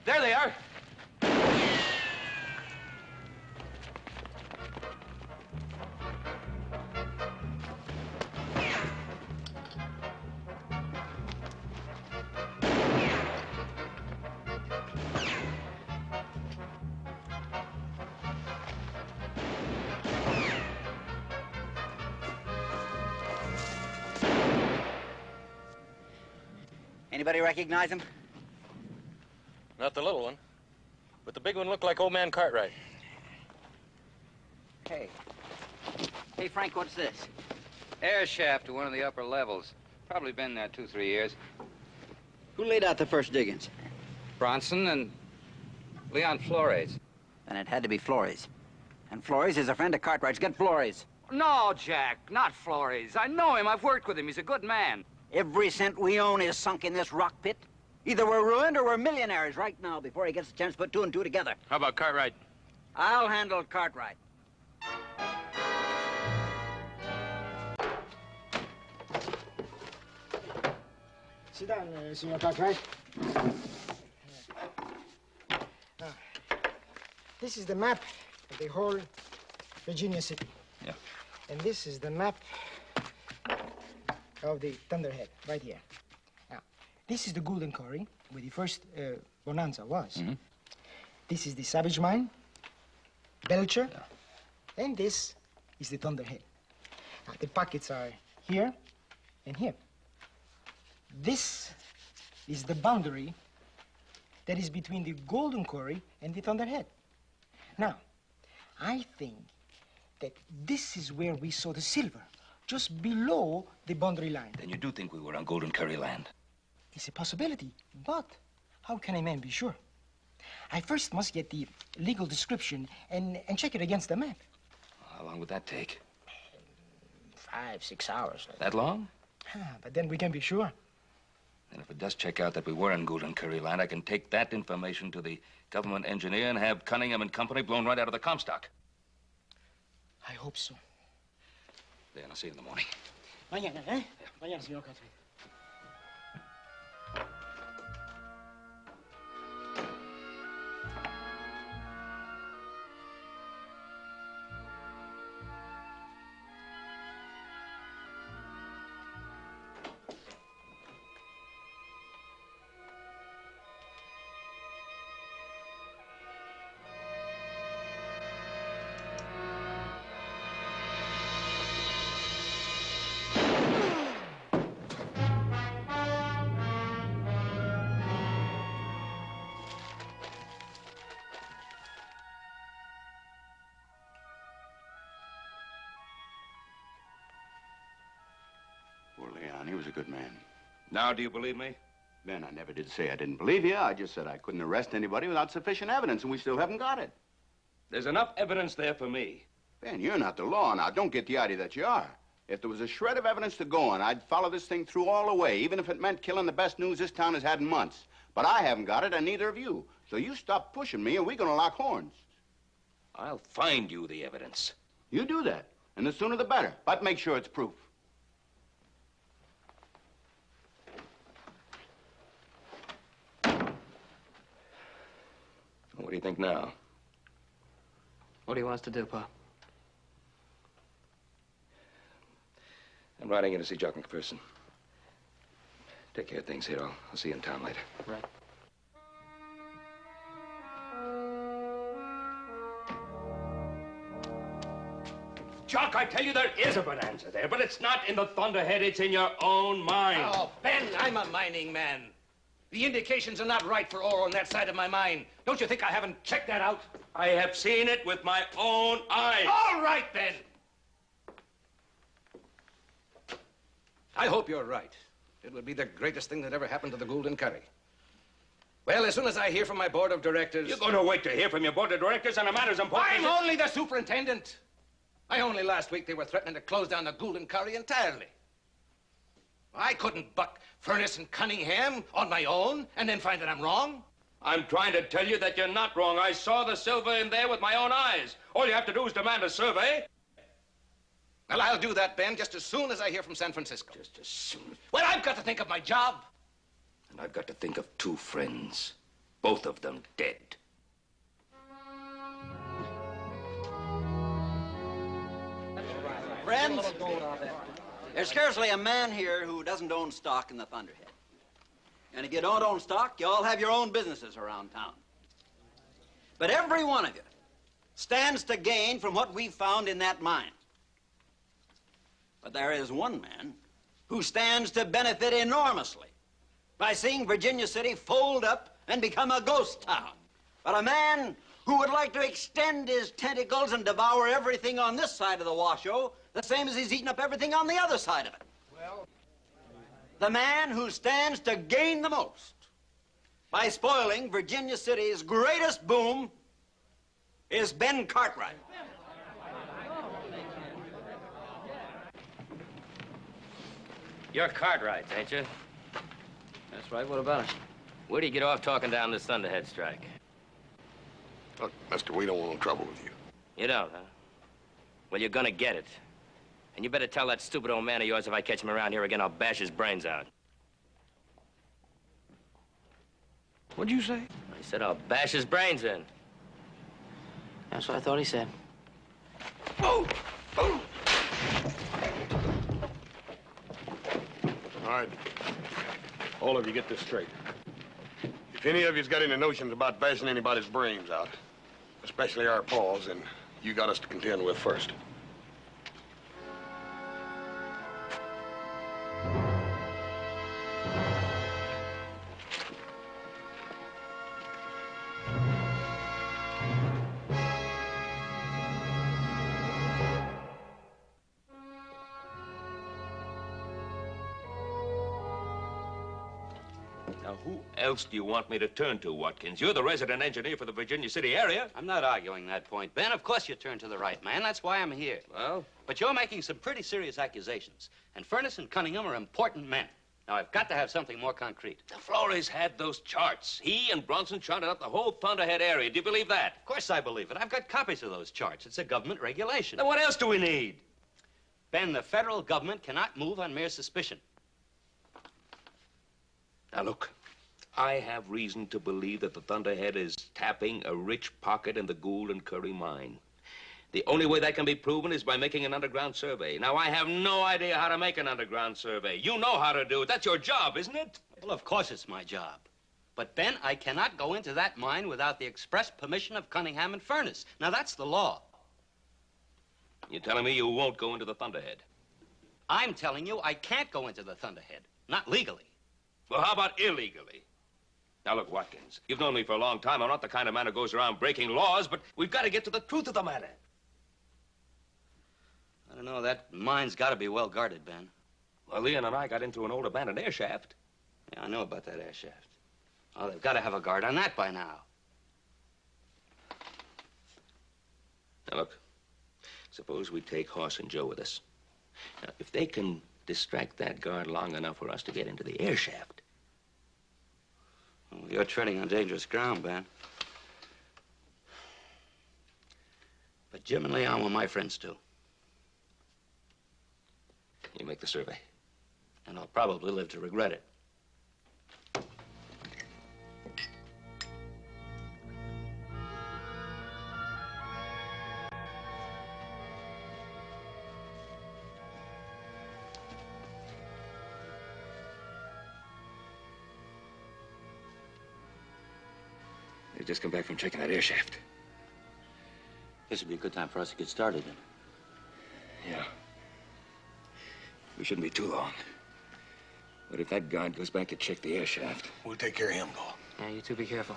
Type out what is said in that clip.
There they are. Anybody recognize him? Not the little one, but the big one looked like old man Cartwright. Hey. Hey, Frank, what's this? Air shaft to one of the upper levels. Probably been there 2-3 years. Who laid out the first diggings? Bronson and Leon Flores. Then it had to be Flores. And Flores is a friend of Cartwright's. Get Flores. No, Jack, not Flores. I know him. I've worked with him. He's a good man. Every cent we own is sunk in this rock pit. Either we're ruined or we're millionaires right now before he gets a chance to put 2 and 2 together. How about Cartwright? I'll handle Cartwright. Sit down, Senor Cartwright. This is the map of the whole Virginia City. Yeah. And this is the map of the Thunderhead, right here. Now, this is the golden quarry where the first Bonanza was. Mm-hmm. This is the Savage Mine, Belcher, yeah. And this is the Thunderhead. Now, the pockets are here and here. This is the boundary that is between the golden quarry and the Thunderhead. Now, I think that this is where we saw the silver, just below the boundary line. Then you do think we were on Golden Curry land? It's a possibility, but how can a man be sure? I first must get the legal description and check it against the map. How long would that take? 5-6 hours. That long? But then we can be sure. And if it does check out that we were in Golden Curry land, I can take that information to the government engineer and have Cunningham and Company blown right out of the Comstock. I hope so. Then I'll see you in the morning. Mañana, ¿eh? Mañana, señor Cartwright. Leon, he was a good man. Now, do you believe me? Ben, I never did say I didn't believe you. I just said I couldn't arrest anybody without sufficient evidence, and we still haven't got it. There's enough evidence there for me. Ben, you're not the law. Now, don't get the idea that you are. If there was a shred of evidence to go on, I'd follow this thing through all the way, even if it meant killing the best news this town has had in months. But I haven't got it, and neither have you. So you stop pushing me, and we're gonna lock horns. I'll find you the evidence. You do that, and the sooner the better. But make sure it's proof. What do you think now? What do you want us to do, Pa? I'm riding in to see Jock McPherson. Take care of things here. I'll see you in town later. Right. Jock, I tell you there is a bonanza there, but it's not in the Thunderhead. It's in your own mind. Oh, Ben, I'm a mining man. The indications are not right for ore on that side of my mine. Don't you think I haven't checked that out? I have seen it with my own eyes. All right, Ben. I hope you're right. It would be the greatest thing that ever happened to the Golden Curry. Well, as soon as I hear from my board of directors... You're going to wait to hear from your board of directors on a matter as important I'm only the superintendent. Only last week they were threatening to close down the Golden Curry entirely. I couldn't buck Furnace and Cunningham on my own and then find that I'm wrong. I'm trying to tell you that you're not wrong. I saw the silver in there with my own eyes. All you have to do is demand a survey. Well, I'll do that, Ben, just as soon as I hear from San Francisco. Just as soon. Well, I've got to think of my job. And I've got to think of two friends. both of them dead. Friends, there's scarcely a man here who doesn't own stock in the Thunderhead. And if you don't own stock, you all have your own businesses around town. But every one of you stands to gain from what we found in that mine. But there is one man who stands to benefit enormously by seeing Virginia City fold up and become a ghost town. But a man who would like to extend his tentacles and devour everything on this side of the Washoe, the same as he's eaten up everything on the other side of it. Well, the man who stands to gain the most by spoiling Virginia City's greatest boom is Ben Cartwright. You're Cartwright, ain't you? That's right. What about it? Where do you get off talking down this Thunderhead strike? Look, mister, we don't want no trouble with you. You don't, huh? Well, you're gonna get it. And you better tell that stupid old man of yours if I catch him around here again, I'll bash his brains out. What'd you say? I said I'll bash his brains in. That's what I thought he said. Oh! Oh! All right. All of you get this straight. If any of you's got any notions about bashing anybody's brains out, especially our paws, then you got us to contend with first. Now, who else do you want me to turn to, Watkins? You're the resident engineer for the Virginia City area. I'm not arguing that point, Ben. Of course you turned to the right man. That's why I'm here. Well? But you're making some pretty serious accusations. And Furness and Cunningham are important men. Now, I've got to have something more concrete. The Flores had those charts. He and Bronson charted out the whole Thunderhead area. Do you believe that? Of course I believe it. I've got copies of those charts. It's a government regulation. Then what else do we need? Ben, the federal government cannot move on mere suspicion. Now, look. I have reason to believe that the Thunderhead is tapping a rich pocket in the Gould and Curry mine. The only way that can be proven is by making an underground survey. Now, I have no idea how to make an underground survey. You know how to do it. That's your job, isn't it? Well, of course it's my job. But, Ben, I cannot go into that mine without the express permission of Cunningham and Furness. Now, that's the law. You're telling me you won't go into the Thunderhead? I'm telling you I can't go into the Thunderhead. Not legally. Well, how about illegally? Now, look, Watkins, you've known me for a long time. I'm not the kind of man who goes around breaking laws, but we've got to get to the truth of the matter. I don't know. That mine's got to be well guarded, Ben. Well, Leon and I got into an old abandoned air shaft. Yeah, I know about that air shaft. Oh, they've got to have a guard on that by now. Now, look, suppose we take Hoss and Joe with us. Now, if they can distract that guard long enough for us to get into the air shaft. Well, you're treading on dangerous ground, Ben. But Jim and Leon were my friends, too. You make the survey. And I'll probably live to regret it. They just come back from checking that air shaft. This would be a good time for us to get started, then. Yeah. We shouldn't be too long. But if that guard goes back to check the air shaft... We'll take care of him, Paul. Yeah, you two be careful.